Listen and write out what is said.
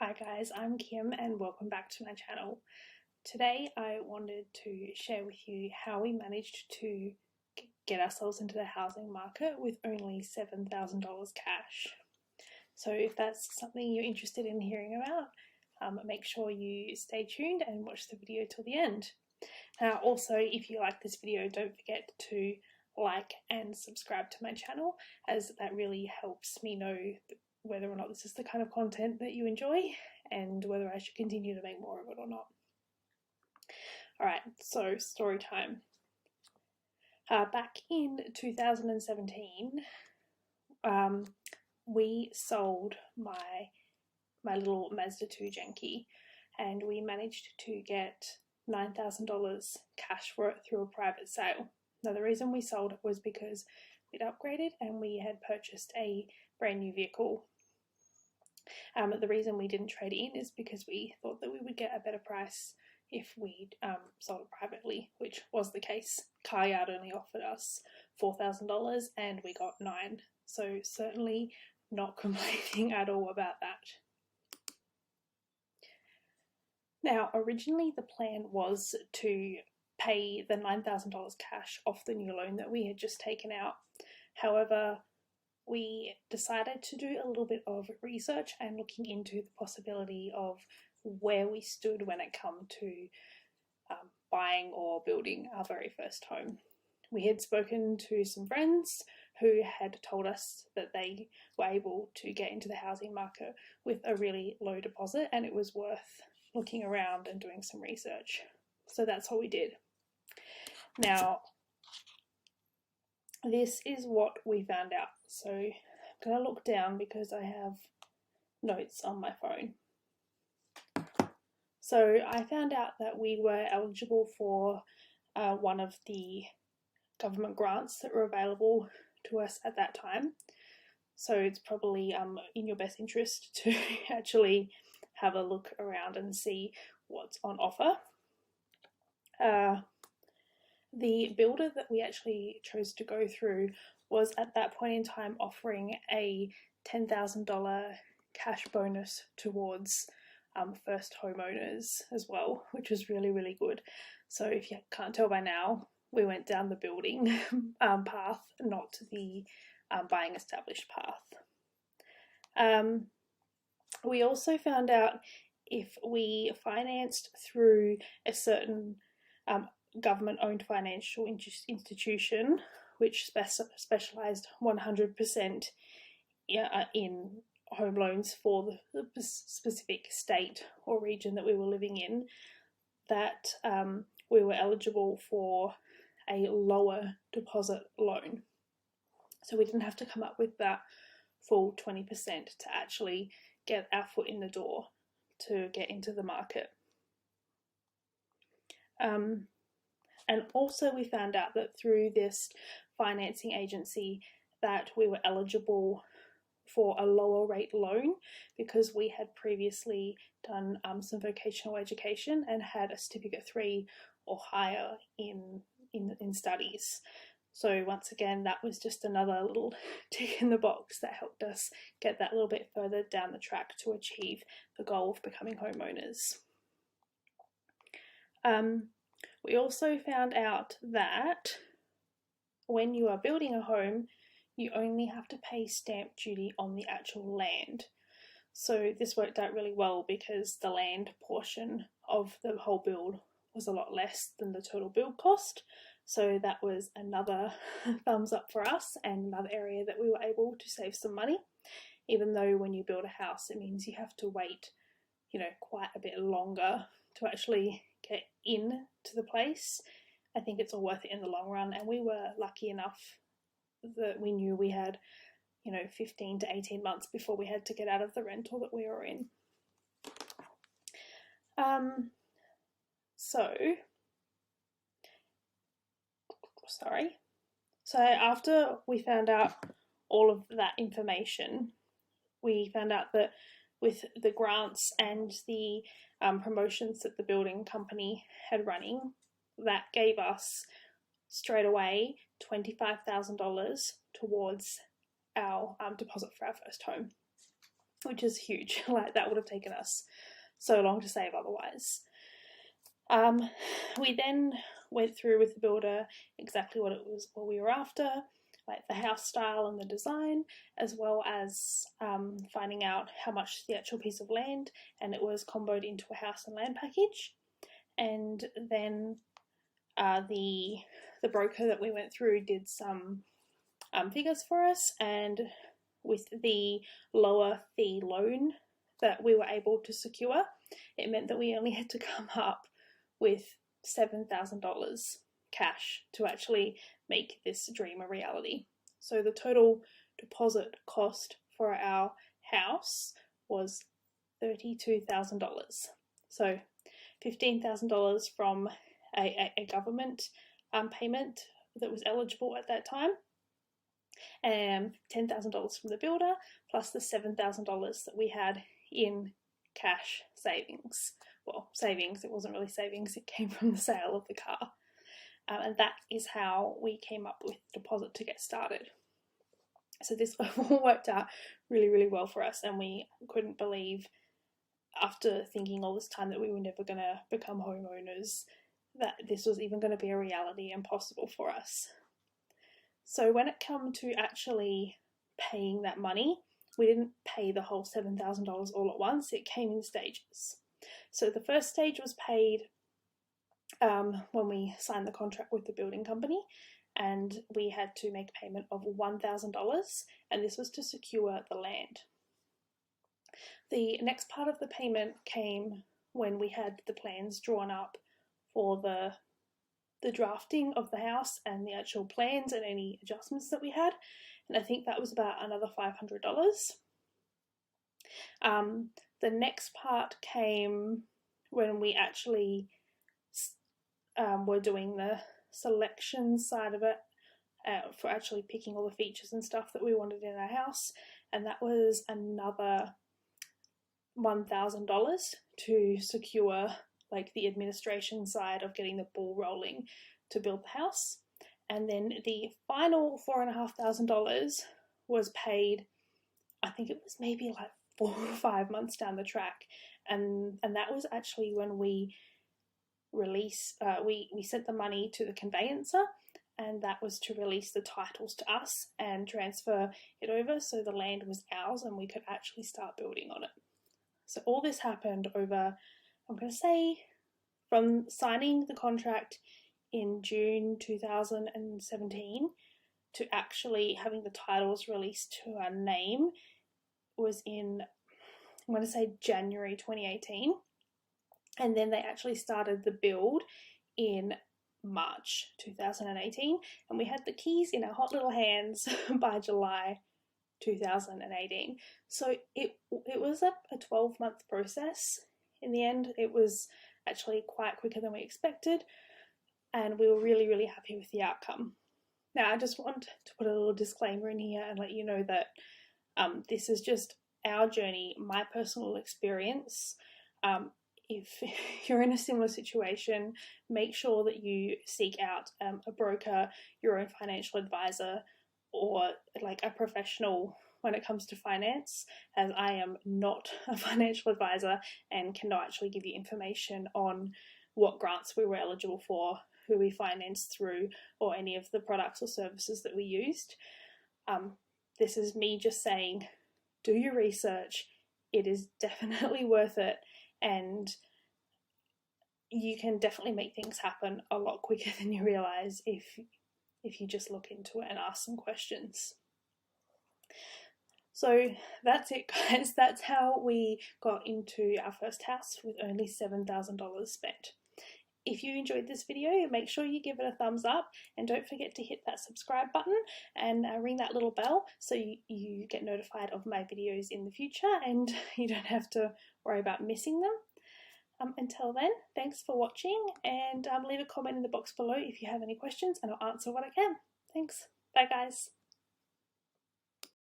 Hi guys, I'm Kim and welcome back to my channel. Today I wanted to share with you how we managed to get ourselves into the housing market with only $7,000 cash. So if that's something you're interested in hearing about, make sure you stay tuned and watch the video till the end. Now also, if you like this video, don't forget to like and subscribe to my channel, as that really helps me know whether or not this is the kind of content that you enjoy and whether I should continue to make more of it or not. Alright, so story time. Back in 2017, we sold my little Mazda 2 Genki, and we managed to get $9,000 cash for it through a private sale. Now the reason we sold it was because we'd upgraded and we had purchased a brand new vehicle. The reason we didn't trade it in is because we thought that we would get a better price if we sold it privately, which was the case. Car Yard only offered us $4,000 and we got $9,000, so certainly not complaining at all about that. Now, originally the plan was to pay the $9,000 cash off the new loan that we had just taken out. However, we decided to do a little bit of research and looking into the possibility of where we stood when it came to buying or building our very first home. We had spoken to some friends who had told us that they were able to get into the housing market with a really low deposit, and it was worth looking around and doing some research. So that's what we did. Now, this is what we found out. So I'm going to look down because I have notes on my phone. So I found out that we were eligible for one of the government grants that were available to us at that time. So it's probably in your best interest to actually have a look around and see what's on offer. The builder that we actually chose to go through was at that point in time offering a $10,000 cash bonus towards first homeowners as well, which was really, really good. So if you can't tell by now, we went down the building path, not the buying established path. We also found out if we financed through a certain government-owned financial institution, which specialised 100% in home loans for the specific state or region that we were living in, that we were eligible for a lower deposit loan. So we didn't have to come up with that full 20% to actually get our foot in the door to get into the market. And also we found out that through this financing agency that we were eligible for a lower rate loan because we had previously done some vocational education and had a certificate 3 or higher in studies. So once again, that was just another little tick in the box that helped us get that little bit further down the track to achieve the goal of becoming homeowners. We also found out that when you are building a home, you only have to pay stamp duty on the actual land. So this worked out really well because the land portion of the whole build was a lot less than the total build cost. So that was another thumbs up for us and another area that we were able to save some money. Even though when you build a house, it means you have to wait, quite a bit longer to actually get in to the place. I think it's all worth it in the long run, and we were lucky enough that we knew we had 15 to 18 months before we had to get out of the rental that we were in. So after we found out all of that information, we found out that with the grants and the promotions that the building company had running, that gave us straight away $25,000 towards our deposit for our first home. which is huge. Like, that would have taken us so long to save otherwise. We then went through with the builder exactly what we were after, like the house style and the design, as well as finding out how much the actual piece of land, and it was comboed into a house and land package. And then the broker that we went through did some figures for us, and with the lower fee loan that we were able to secure, it meant that we only had to come up with $7,000 cash to actually make this dream a reality. So the total deposit cost for our house was $32,000. So $15,000 from a government payment that was eligible at that time, and $10,000 from the builder, plus the $7,000 that we had in cash savings. Well, savings, it wasn't really savings, it came from the sale of the car. And that is how we came up with the deposit to get started. So this all worked out really, really well for us, and we couldn't believe, after thinking all this time that we were never going to become homeowners, that this was even going to be a reality and possible for us. So when it came to actually paying that money, we didn't pay the whole $7,000 all at once. It came in stages. So the first stage was paid when we signed the contract with the building company, and we had to make a payment of $1,000, and this was to secure the land. The next part of the payment came when we had the plans drawn up for the drafting of the house and the actual plans and any adjustments that we had, and I think that was about another $500. The next part came when we actually were doing the selection side of it, for actually picking all the features and stuff that we wanted in our house, and that was another $1,000 to secure like the administration side of getting the ball rolling to build the house. And then the final $4,500 was paid, I think it was maybe like 4 or 5 months down the track, and that was actually when we released, we sent the money to the conveyancer, and that was to release the titles to us and transfer it over so the land was ours and we could actually start building on it. So all this happened over, I'm going to say, from signing the contract in June 2017 to actually having the titles released to our name was in, I'm going to say, January 2018. And then they actually started the build in March 2018, and we had the keys in our hot little hands by July 2018. So it was a 12-month process. In the end, it was actually quite quicker than we expected, and we were really, really happy with the outcome. Now, I just want to put a little disclaimer in here and let you know that this is just our journey, my personal experience. If you're in a similar situation, make sure that you seek out a broker, your own financial advisor, or like a professional when it comes to finance, as I am not a financial advisor and cannot actually give you information on what grants we were eligible for, who we financed through, or any of the products or services that we used. This is me just saying, do your research. It is definitely worth it, and you can definitely make things happen a lot quicker than you realize if you just look into it and ask some questions. So that's it, guys. That's how we got into our first house with only $7,000 spent. If you enjoyed this video, make sure you give it a thumbs up, and don't forget to hit that subscribe button and ring that little bell so you get notified of my videos in the future and you don't have to worry about missing them. Until then, thanks for watching, and leave a comment in the box below if you have any questions and I'll answer what I can. Thanks. Bye, guys.